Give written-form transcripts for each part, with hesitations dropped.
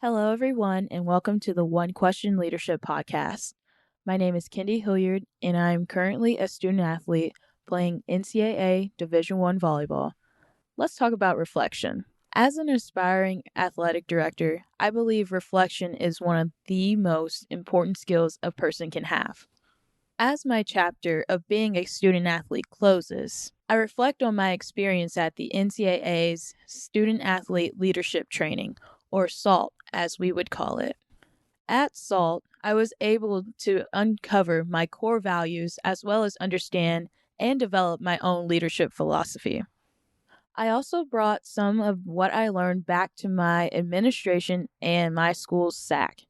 Hello, everyone, and welcome to the One Question Leadership Podcast. My name is Kendi Hilliard, and I'm currently a student athlete playing NCAA Division I volleyball. Let's talk about reflection. As an aspiring athletic director, I believe reflection is one of the most important skills a person can have. As my chapter of being a student athlete closes, I reflect on my experience at the NCAA's Student Athlete Leadership Training, or SALT as we would call it. At SALT, I was able to uncover my core values as well as understand and develop my own leadership philosophy. I also brought some of what I learned back to my administration and my school's SAC.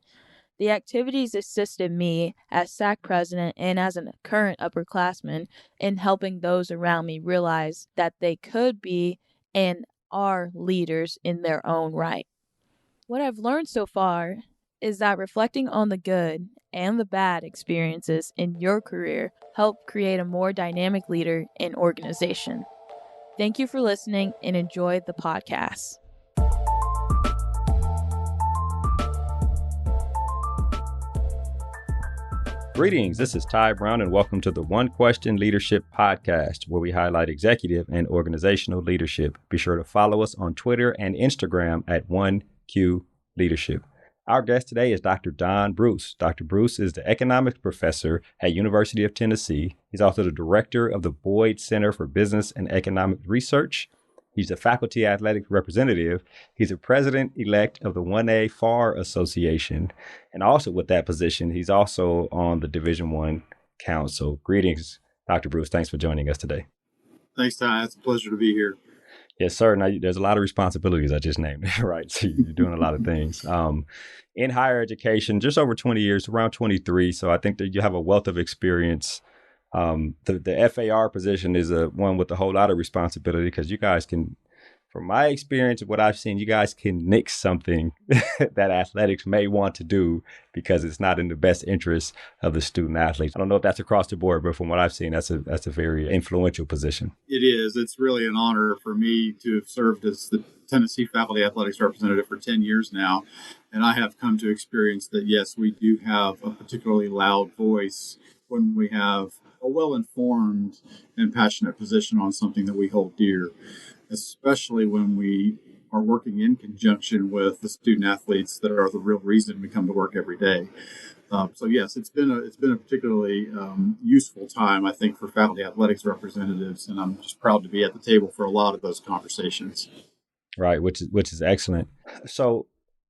The activities assisted me as SAC president and as a current upperclassman in helping those around me realize that they could be and are leaders in their own right. What I've learned so far is that reflecting on the good and the bad experiences in your career help create a more dynamic leader in organization. Thank you for listening and enjoy the podcast. Greetings, this is Ty Brown, and welcome to the One Question Leadership Podcast, where we highlight executive and organizational leadership. Be sure to follow us on Twitter and Instagram at 1Q Leadership. Our guest today is Dr. Don Bruce. Dr. Bruce is the economics professor at University of Tennessee. He's also the director of the Boyd Center for Business and Economic Research. He's a faculty athletic representative. He's a president-elect of the 1A FAR Association. And also with that position, he's also on the Division I Council. Greetings, Dr. Bruce. Thanks for joining us today. Thanks, Ty. It's a pleasure to be here. Yes, sir. Now, there's a lot of responsibilities I just named, right? So you're doing a lot of things. In higher education, just over 20 years, around 23. So I think that you have a wealth of experience. The FAR position is one with a whole lot of responsibility because you guys can, from my experience, what I've seen, you guys can nix something that athletics may want to do because it's not in the best interest of the student athletes. I don't know if that's across the board, but from what I've seen, that's a very influential position. It is. It's really an honor for me to have served as the Tennessee faculty athletics representative for 10 years now. And I have come to experience that, yes, we do have a particularly loud voice when we have a well-informed and passionate position on something that we hold dear, especially when we are working in conjunction with the student athletes that are the real reason we come to work every day. So yes, it's been a particularly useful time, I think, for faculty athletics representatives, and I'm just proud to be at the table for a lot of those conversations. Right, which is excellent. So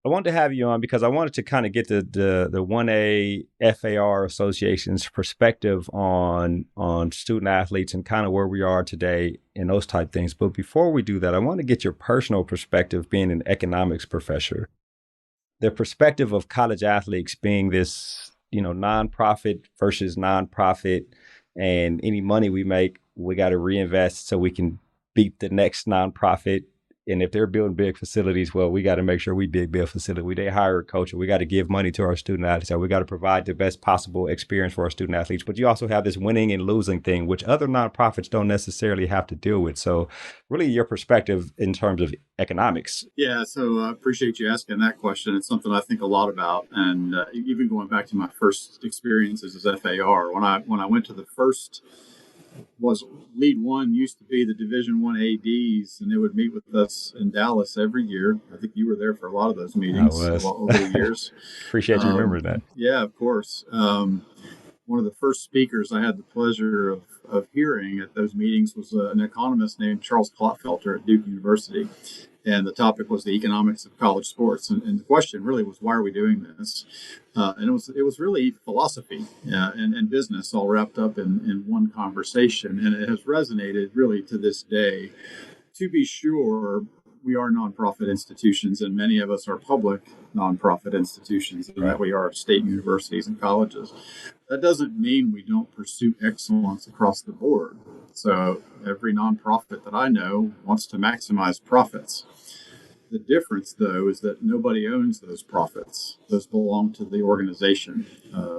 I wanted to have you on because I wanted to kind of get the 1A FAR Association's perspective on student athletes and kind of where we are today and those type things. But before we do that, I want to get your personal perspective being an economics professor. The perspective of college athletes being this, nonprofit versus nonprofit, and any money we make, we got to reinvest so we can beat the next nonprofit. And if they're building big facilities, well, we got to make sure we build facility. They hire a coach, or we got to give money to our student athletes. So we got to provide the best possible experience for our student athletes. But you also have this winning and losing thing, which other nonprofits don't necessarily have to deal with. So really your perspective in terms of economics. Yeah, so I appreciate you asking that question. It's something I think a lot about. And even going back to my first experiences as FAR, when I went to the first Lead One used to be the Division I ADs, and they would meet with us in Dallas every year. I think you were there for a lot of those meetings over the years. Appreciate you remembering that. Yeah, of course. One of the first speakers I had the pleasure of hearing at those meetings was an economist named Charles Clotfelter at Duke University. And the topic was the economics of college sports. And the question really was, why are we doing this? And it was really philosophy and business all wrapped up in one conversation. And it has resonated really to this day. To be sure, we are nonprofit institutions, and many of us are public nonprofit institutions, and that we are state universities and colleges. That doesn't mean we don't pursue excellence across the board. So every nonprofit that I know wants to maximize profits. The difference, though, is that nobody owns those profits. Those belong to the organization.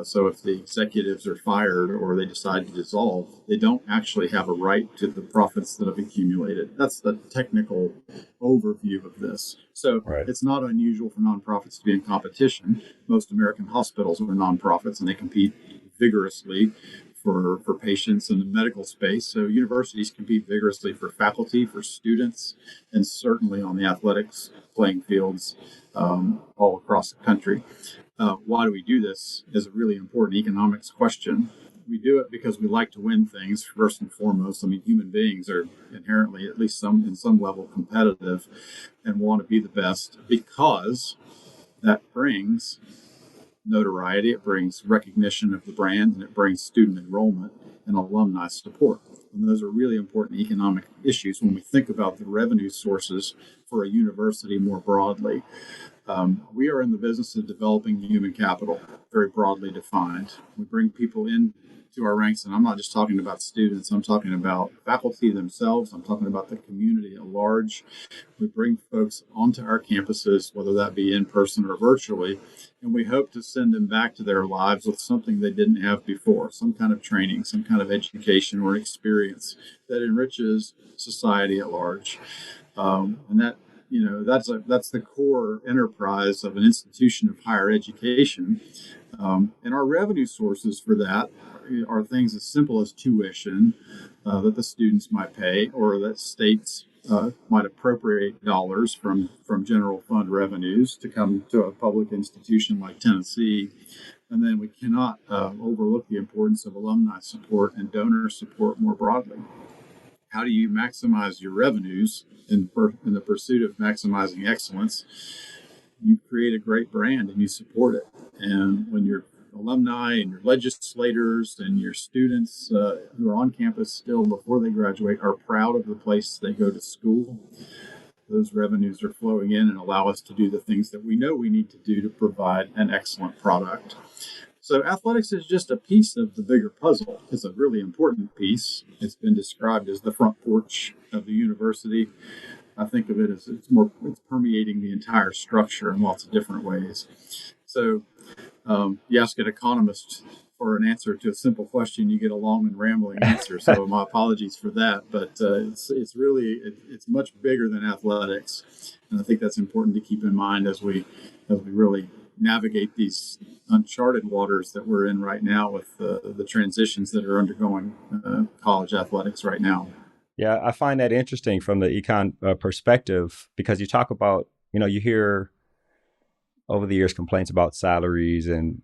So if the executives are fired or they decide to dissolve, they don't actually have a right to the profits that have accumulated. That's the technical overview of this. So It's not unusual for nonprofits to be in competition. Most American hospitals are nonprofits, and they compete vigorously for patients in the medical space. So universities compete vigorously for faculty, for students, and certainly on the athletics playing fields all across the country. Why do we do this is a really important economics question. We do it because we like to win things, first and foremost. I mean, human beings are inherently, at least in some level, competitive and want to be the best, because that brings notoriety, it brings recognition of the brand, and it brings student enrollment and alumni support. And those are really important economic issues when we think about the revenue sources for a university more broadly. We are in the business of developing human capital, very broadly defined. We bring people in to our ranks, and I'm not just talking about students, I'm talking about faculty themselves, I'm talking about the community at large. We bring folks onto our campuses, whether that be in person or virtually, and we hope to send them back to their lives with something they didn't have before, some kind of training, some kind of education or experience that enriches society at large. And that, that's the core enterprise of an institution of higher education. And our revenue sources for that are things as simple as tuition that the students might pay, or that states might appropriate dollars from general fund revenues to come to a public institution like Tennessee. And then we cannot overlook the importance of alumni support and donor support more broadly. How do you maximize your revenues in the pursuit of maximizing excellence? You create a great brand and you support it. And when your alumni and your legislators and your students who are on campus still before they graduate are proud of the place they go to school, those revenues are flowing in and allow us to do the things that we know we need to do to provide an excellent product. So athletics is just a piece of the bigger puzzle. It's a really important piece. It's been described as the front porch of the university. I think of it as it's permeating the entire structure in lots of different ways. So you ask an economist for an answer to a simple question, you get a long and rambling answer. So my apologies for that, but it's really much bigger than athletics, and I think that's important to keep in mind as we really navigate these uncharted waters that we're in right now with the transitions that are undergoing college athletics right now. Yeah, I find that interesting from the econ perspective, because you talk about, you hear over the years complaints about salaries and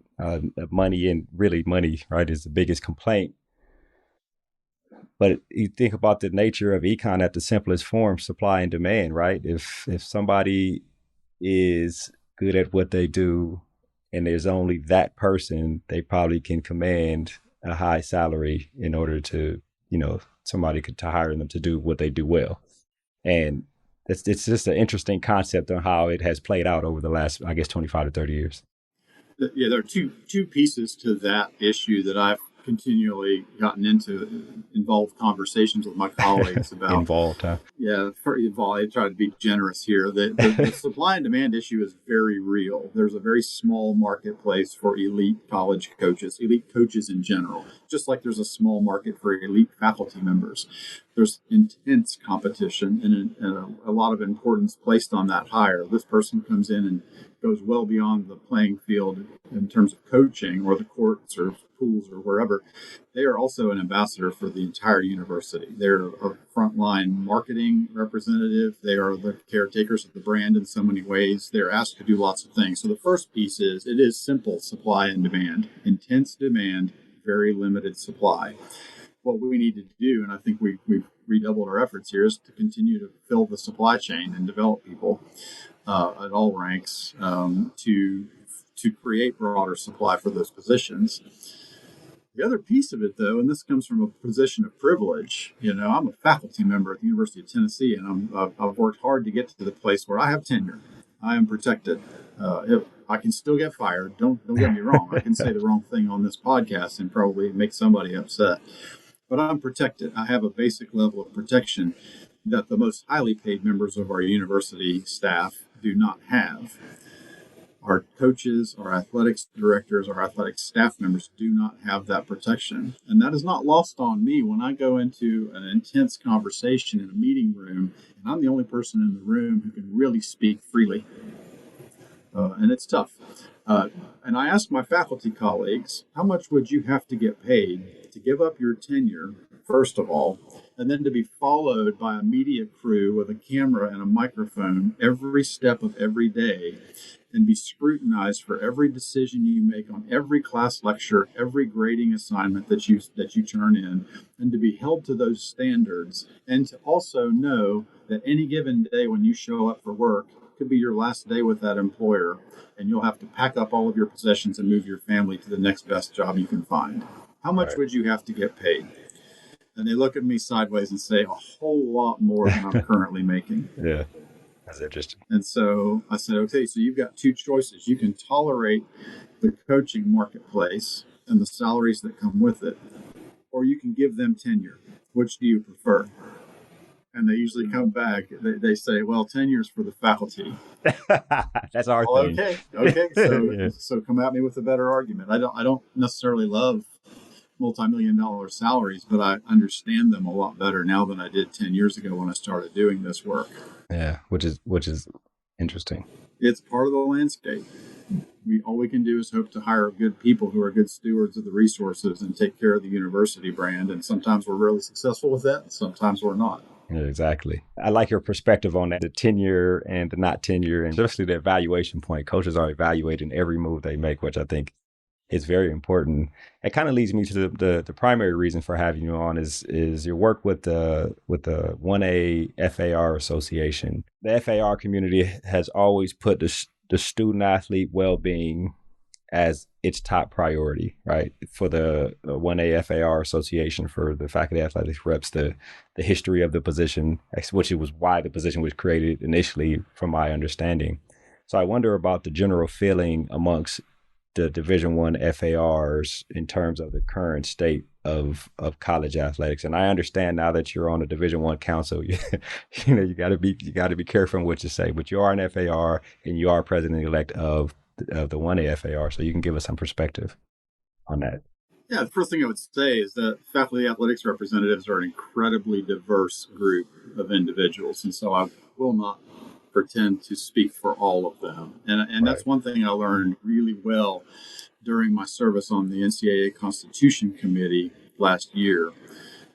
money, and really money, right, is the biggest complaint. But you think about the nature of econ at the simplest form, supply and demand, right? If somebody is good at what they do and there's only that person, they probably can command a high salary in order to, somebody could to hire them to do what they do well. And it's just an interesting concept on how it has played out over the last, I guess, 25 to 30 years. Yeah, there are two pieces to that issue that I've continually gotten into, involved conversations with my colleagues about. Involved, huh? Yeah, I try to be generous here. The supply and demand issue is very real. There's a very small marketplace for elite college coaches, elite coaches in general, just like there's a small market for elite faculty members. There's intense competition and a lot of importance placed on that hire. This person comes in and goes well beyond the playing field in terms of coaching or the courts or pools or wherever. They are also an ambassador for the entire university. They're a frontline marketing representative. They are the caretakers of the brand in so many ways. They're asked to do lots of things. So the first piece is, it is simple supply and demand. Intense demand, very limited supply. What we need to do, and I think we've redoubled our efforts here, is to continue to fill the supply chain and develop people at all ranks to create broader supply for those positions. The other piece of it, though, and this comes from a position of privilege, I'm a faculty member at the University of Tennessee, and I've worked hard to get to the place where I have tenure. I am protected. I can still get fired. Don't get me wrong. I can say the wrong thing on this podcast and probably make somebody upset. But I'm protected. I have a basic level of protection. that the most highly paid members of our university staff do not have. Our coaches, our athletics directors, our athletic staff members do not have that protection. And that is not lost on me when I go into an intense conversation in a meeting room and I'm the only person in the room who can really speak freely. And it's tough. And I asked my faculty colleagues, how much would you have to get paid to give up your tenure, first of all, and then to be followed by a media crew with a camera and a microphone every step of every day and be scrutinized for every decision you make on every class lecture, every grading assignment that you turn in, and to be held to those standards, and to also know that any given day when you show up for work could be your last day with that employer, and you'll have to pack up all of your possessions and move your family to the next best job you can find. How much would you have to get paid? And they look at me sideways and say, a whole lot more than I'm currently making. Yeah, that's interesting. And so I said, okay, so you've got two choices. You can tolerate the coaching marketplace and the salaries that come with it, or you can give them tenure. Which do you prefer? And they usually come back. They say, well, tenure's for the faculty. That's our thing. Okay. So, yeah. So come at me with a better argument. I don't necessarily love multi-million-dollar salaries, but I understand them a lot better now than I did 10 years ago when I started doing this work. Yeah, which is interesting. It's part of the landscape. All we can do is hope to hire good people who are good stewards of the resources and take care of the university brand. And sometimes we're really successful with that, and sometimes we're not. Yeah, exactly. I like your perspective on that, the tenure and the not tenure, and especially the evaluation point. Coaches are evaluating every move they make, which I think is very important. It kind of leads me to the primary reason for having you on is your work with the 1A FAR Association. The FAR community has always put the student athlete well-being as its top priority, right? For the 1A FAR Association, for the faculty athletics reps, the history of the position, which was why the position was created initially, from my understanding. So I wonder about the general feeling amongst the Division I FARs in terms of the current state of college athletics. And I understand now that you're on a Division I council, you got to be careful in what you say. But you are an FAR and you are president-elect of the 1A FAR, so you can give us some perspective on that. Yeah, the first thing I would say is that faculty athletics representatives are an incredibly diverse group of individuals, and so I will not pretend to speak for all of them. And that's one thing I learned really well during my service on the NCAA Constitution Committee last year,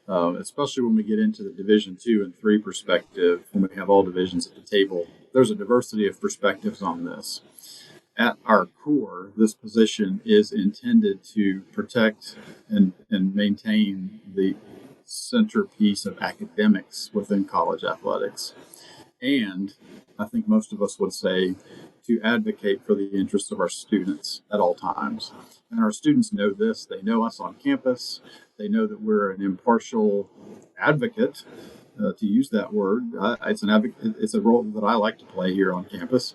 especially when we get into the Division II and III perspective, when we have all divisions at the table. There's a diversity of perspectives on this. At our core, this position is intended to protect and maintain the centerpiece of academics within college athletics. And I think most of us would say to advocate for the interests of our students at all times. And our students know this. They know us on campus. They know that we're an impartial advocate, to use that word. It's a role that I like to play here on campus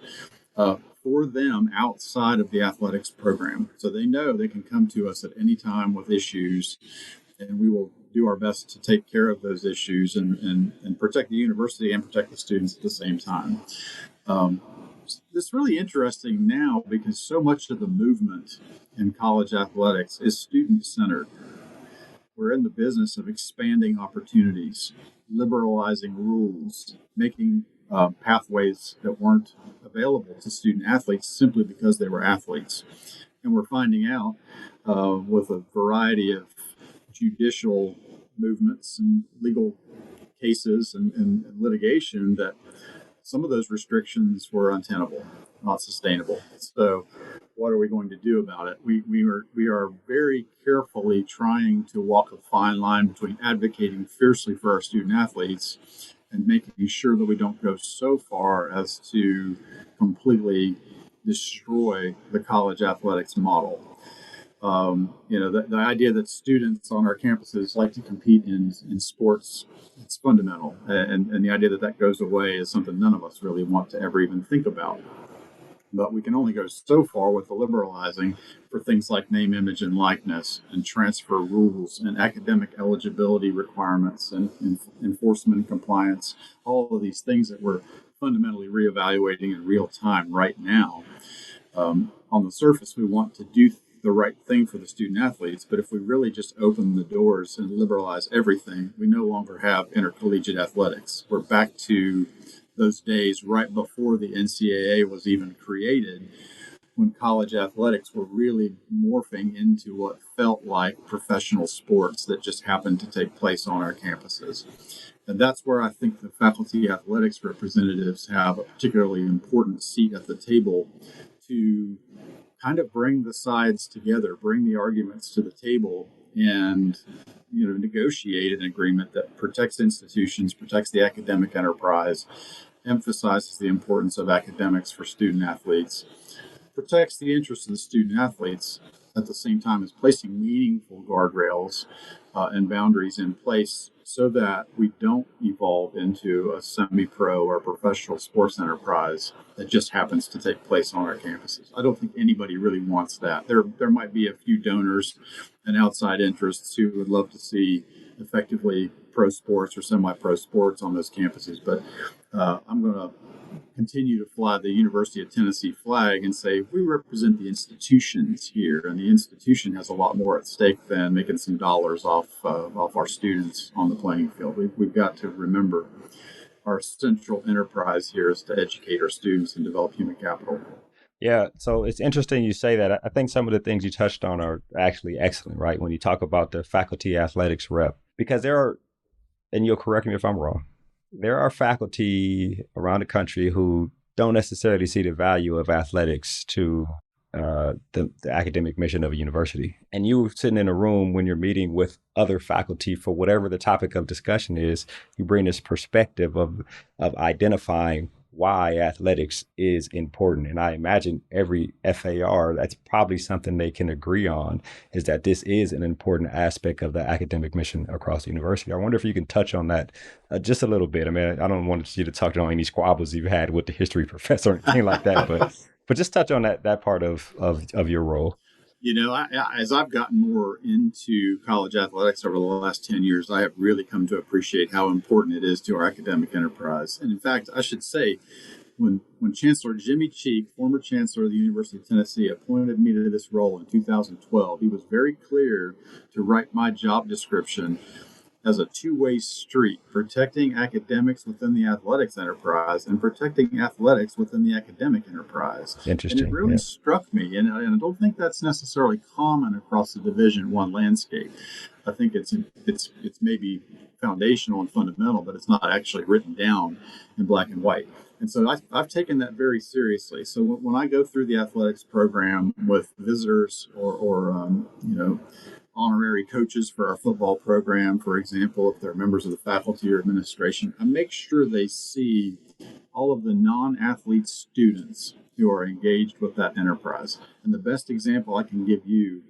for them outside of the athletics program. So they know they can come to us at any time with issues, and we will do our best to take care of those issues and protect the university and protect the students at the same time. It's really interesting now because so much of the movement in college athletics is student-centered. We're in the business of expanding opportunities, liberalizing rules, making pathways that weren't available to student athletes simply because they were athletes. And we're finding out with a variety of judicial movements and legal cases and litigation that some of those restrictions were untenable, not sustainable. So what are we going to do about it? We are very carefully trying to walk a fine line between advocating fiercely for our student athletes and making sure that we don't go so far as to completely destroy the college athletics model. The idea that students on our campuses like to compete in sports, it's fundamental. And the idea that goes away is something none of us really want to ever even think about. But we can only go so far with the liberalizing for things like name, image, and likeness, and transfer rules, and academic eligibility requirements, and enforcement and compliance, all of these things that we're fundamentally reevaluating in real time right now. On the surface, we want to do the right thing for the student athletes, but if we really just open the doors and liberalize everything, we no longer have intercollegiate athletics. We're back to those days right before the NCAA was even created, when college athletics were really morphing into what felt like professional sports that just happened to take place on our campuses. And that's where I think the faculty athletics representatives have a particularly important seat at the table to kind of bring the sides together, bring the arguments to the table, and negotiate an agreement that protects institutions, protects the academic enterprise, emphasizes the importance of academics for student athletes, protects the interests of the student athletes, at the same time as placing meaningful guardrails and boundaries in place so that we don't evolve into a semi-pro or professional sports enterprise that just happens to take place on our campuses. I don't think anybody really wants that. There might be a few donors and outside interests who would love to see effectively pro sports or semi-pro sports on those campuses, but I'm going to continue to fly the University of Tennessee flag and say we represent the institutions here, and the institution has a lot more at stake than making some dollars off our students on the playing field. We've got to remember our central enterprise here is to educate our students and develop human capital. Yeah, so it's interesting you say that. I think some of the things you touched on are actually excellent, right? When you talk about the faculty athletics rep, because there are, and you'll correct me if I'm wrong, there are faculty around the country who don't necessarily see the value of athletics to the academic mission of a university. And you sitting in a room when you're meeting with other faculty for whatever the topic of discussion is, you bring this perspective of identifying why athletics is important. And I imagine every FAR, that's probably something they can agree on, is that this is an important aspect of the academic mission across the university. I wonder if you can touch on that just a little bit. I mean, I don't want you to talk on any squabbles you've had with the history professor or anything like that, but just touch on that part of your role. As I've gotten more into college athletics over the last 10 years, I have really come to appreciate how important it is to our academic enterprise. And in fact, I should say, when Chancellor Jimmy Cheek, former Chancellor of the University of Tennessee, appointed me to this role in 2012, he was very clear to write my job description as a two-way street, protecting academics within the athletics enterprise and protecting athletics within the academic enterprise. Interesting. And it really struck me, and I don't think that's necessarily common across the Division I landscape. I think it's maybe foundational and fundamental, but it's not actually written down in black and white. And so I've taken that very seriously. So when I go through the athletics program with visitors or honorary coaches for our football program, for example, if they're members of the faculty or administration, I make sure they see all of the non-athlete students who are engaged with that enterprise. And the best example I can give you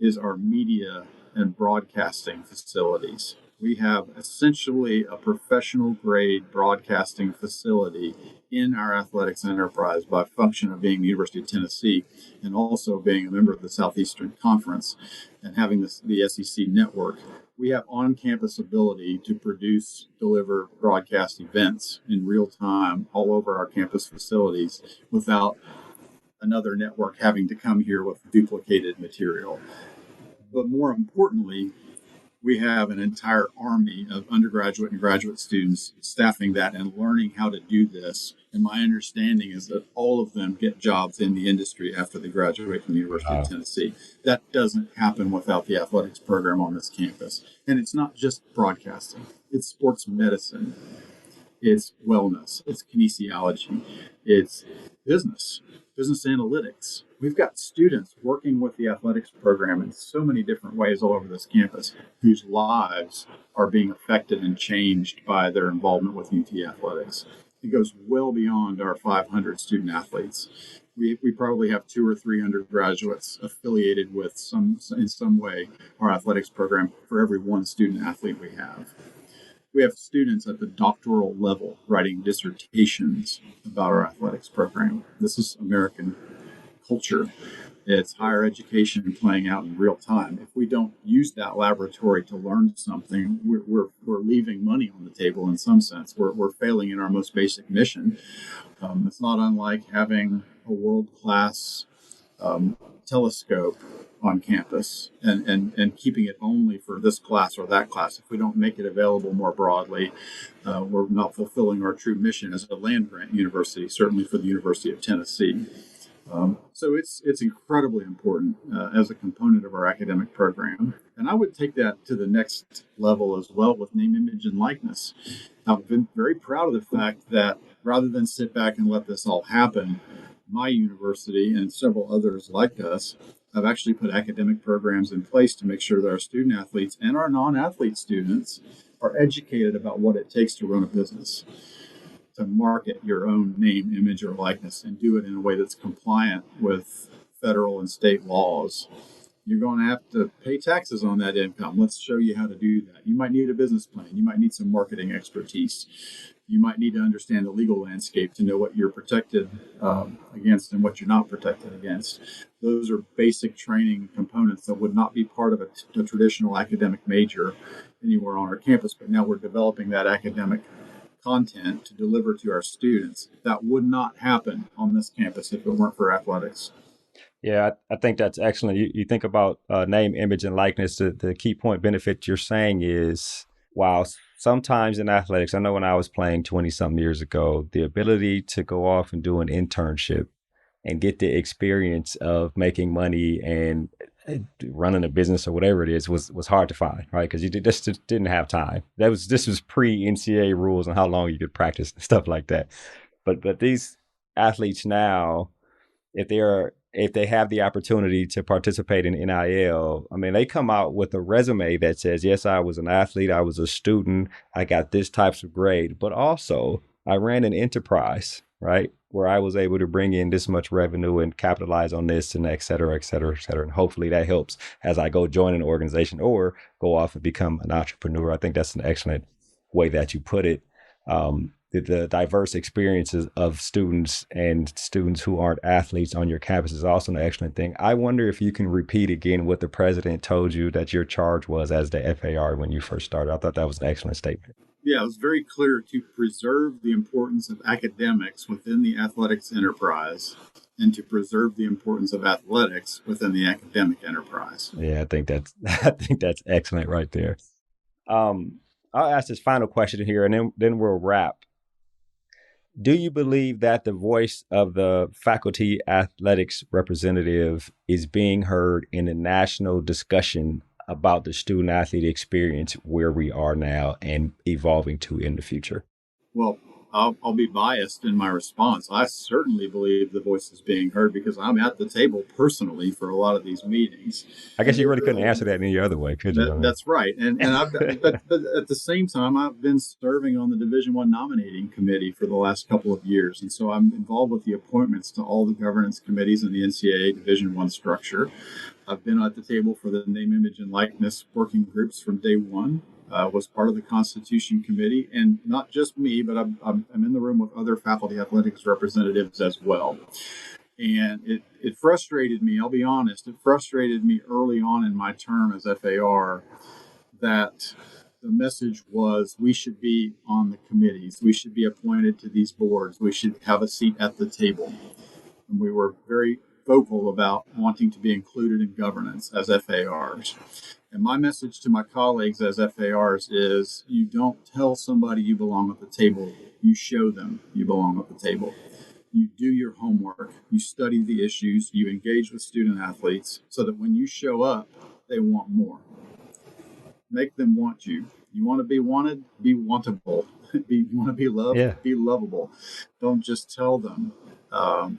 is our media and broadcasting facilities. We have essentially a professional grade broadcasting facility in our athletics enterprise by function of being the University of Tennessee and also being a member of the Southeastern Conference and having the SEC network. We have on-campus ability to produce, deliver broadcast events in real time all over our campus facilities without another network having to come here with duplicated material. But more importantly, we have an entire army of undergraduate and graduate students staffing that and learning how to do this. And my understanding is that all of them get jobs in the industry after they graduate from the University of Tennessee. That doesn't happen without the athletics program on this campus. And it's not just broadcasting, it's sports medicine, it's wellness, it's kinesiology, it's business analytics. We've got students working with the athletics program in so many different ways all over this campus whose lives are being affected and changed by their involvement with UT Athletics. It goes well beyond our 500 student athletes. We probably have 200 or 300 graduates affiliated with in some way our athletics program for every one student athlete we have. We have students at the doctoral level writing dissertations about our athletics program. This is American culture. It's higher education playing out in real time. If we don't use that laboratory to learn something, we're leaving money on the table in some sense. We're failing in our most basic mission. It's not unlike having a world-class telescope on campus and keeping it only for this class or that class. If we don't make it available more broadly, we're not fulfilling our true mission as a land-grant university, certainly for the University of Tennessee. So it's incredibly important as a component of our academic program. And I would take that to the next level as well with name, image, and likeness. I've been very proud of the fact that rather than sit back and let this all happen, my university and several others like us have actually put academic programs in place to make sure that our student athletes and our non-athlete students are educated about what it takes to run a business, to market your own name, image, or likeness, and do it in a way that's compliant with federal and state laws. You're going to have to pay taxes on that income. Let's show you how to do that. You might need a business plan. You might need some marketing expertise. You might need to understand the legal landscape to know what you're protected against and what you're not protected against. Those are basic training components that would not be part of a traditional academic major anywhere on our campus, but now we're developing that academic content to deliver to our students. That would not happen on this campus if it weren't for athletics. Yeah, I think that's excellent. You think about name, image, and likeness. The key point benefit you're saying is, while sometimes in athletics, I know when I was playing 20-something years ago, the ability to go off and do an internship and get the experience of making money and running a business or whatever it is was hard to find, right? Because you just didn't have time. This was pre-NCAA rules on how long you could practice and stuff like that. But these athletes now, if they have the opportunity to participate in NIL, I mean, they come out with a resume that says, yes, I was an athlete, I was a student, I got this types of grade, but also I ran an enterprise, right, where I was able to bring in this much revenue and capitalize on this and et cetera, et cetera, et cetera. And hopefully that helps as I go join an organization or go off and become an entrepreneur. I think that's an excellent way that you put it. The diverse experiences of students and students who aren't athletes on your campus is also an excellent thing. I wonder if you can repeat again what the president told you that your charge was as the FAR when you first started. I thought that was an excellent statement. Yeah, it was very clear to preserve the importance of academics within the athletics enterprise and to preserve the importance of athletics within the academic enterprise. Yeah, I think that's excellent right there. I'll ask this final question here and then we'll wrap. Do you believe that the voice of the faculty athletics representative is being heard in the national discussion about the student athlete experience where we are now and evolving to in the future? Well, I'll be biased in my response. I certainly believe the voice is being heard because I'm at the table personally for a lot of these meetings. I guess you really couldn't answer that any other way, could you? That's right. And but at the same time, I've been serving on the Division I nominating committee for the last couple of years. And so I'm involved with the appointments to all the governance committees in the NCAA Division I structure. I've been at the table for the name, image, and likeness working groups from day one. Was part of the Constitution Committee, and not just me, but I'm in the room with other faculty athletics representatives as well. And it frustrated me, I'll be honest, it frustrated me early on in my term as FAR that the message was we should be on the committees, we should be appointed to these boards, we should have a seat at the table. And we were very vocal about wanting to be included in governance as FARs. And my message to my colleagues as FARs is you don't tell somebody you belong at the table, you show them you belong at the table. You do your homework, you study the issues, you engage with student athletes so that when you show up, they want more. Make them want you. You want to be wanted, be wantable. You want to be loved, Be lovable. Don't just tell them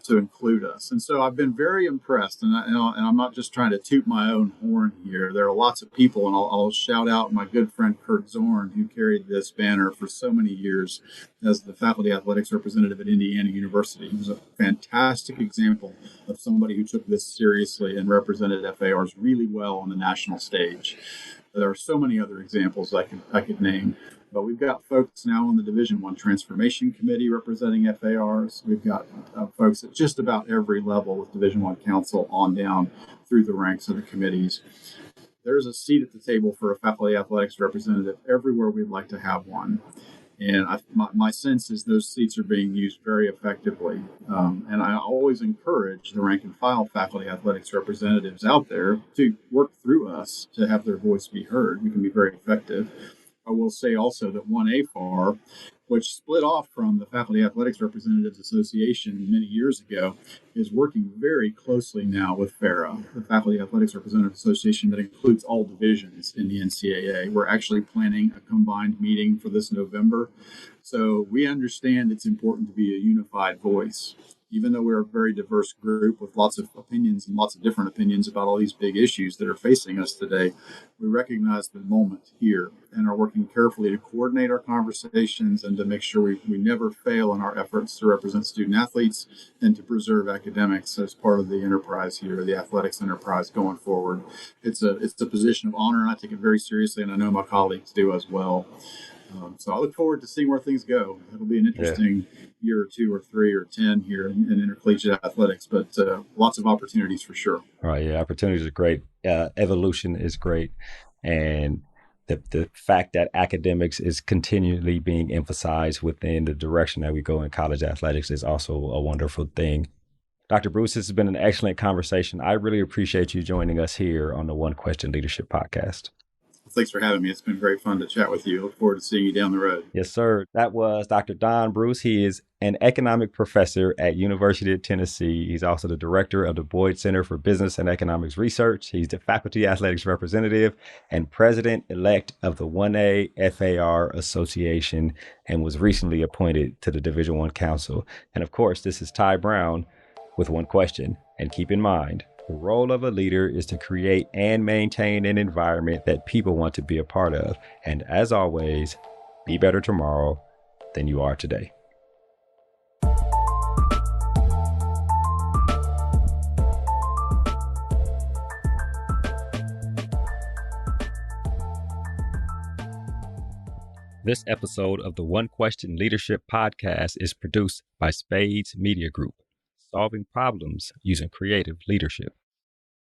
to include us. And so I've been very impressed, and I'm not just trying to toot my own horn here. There are lots of people, and I'll shout out my good friend Kurt Zorn, who carried this banner for so many years as the faculty athletics representative at Indiana University. He was a fantastic example of somebody who took this seriously and represented FARs really well on the national stage. There are so many other examples I could name. But we've got folks now on the Division I Transformation Committee representing FARs. We've got folks at just about every level with Division I Council on down through the ranks of the committees. There's a seat at the table for a faculty athletics representative everywhere we'd like to have one. And my sense is those seats are being used very effectively. And I always encourage the rank and file faculty athletics representatives out there to work through us to have their voice be heard. We can be very effective. I will say also that 1AFAR, which split off from the Faculty Athletics Representatives Association many years ago, is working very closely now with FARA, the Faculty Athletics Representatives Association that includes all divisions in the NCAA. We're actually planning a combined meeting for this November. So we understand it's important to be a unified voice. Even though we're a very diverse group with lots of opinions and lots of different opinions about all these big issues that are facing us today, we recognize the moment here and are working carefully to coordinate our conversations and to make sure we never fail in our efforts to represent student athletes and to preserve academics as part of the enterprise here, the athletics enterprise going forward. It's a position of honor, and I take it very seriously, and I know my colleagues do as well. So I look forward to seeing where things go. It'll be an interesting year or 2 or 3 or 10 here in intercollegiate athletics, but lots of opportunities for sure. All right, yeah, opportunities are great. Evolution is great. And the fact that academics is continually being emphasized within the direction that we go in college athletics is also a wonderful thing. Dr. Bruce, this has been an excellent conversation. I really appreciate you joining us here on the One Question Leadership Podcast. Thanks for having me. It's been very fun to chat with you. Look forward to seeing you down the road. Yes, sir. That was Dr. Don Bruce. He is an economic professor at University of Tennessee. He's also the director of the Boyd Center for Business and Economics Research. He's the faculty athletics representative and president-elect of the 1A FAR Association and was recently appointed to the Division I Council. And of course, this is Ty Brown with One Question. And keep in mind, the role of a leader is to create and maintain an environment that people want to be a part of. And as always, be better tomorrow than you are today. This episode of the One Question Leadership Podcast is produced by Spades Media Group, solving problems using creative leadership.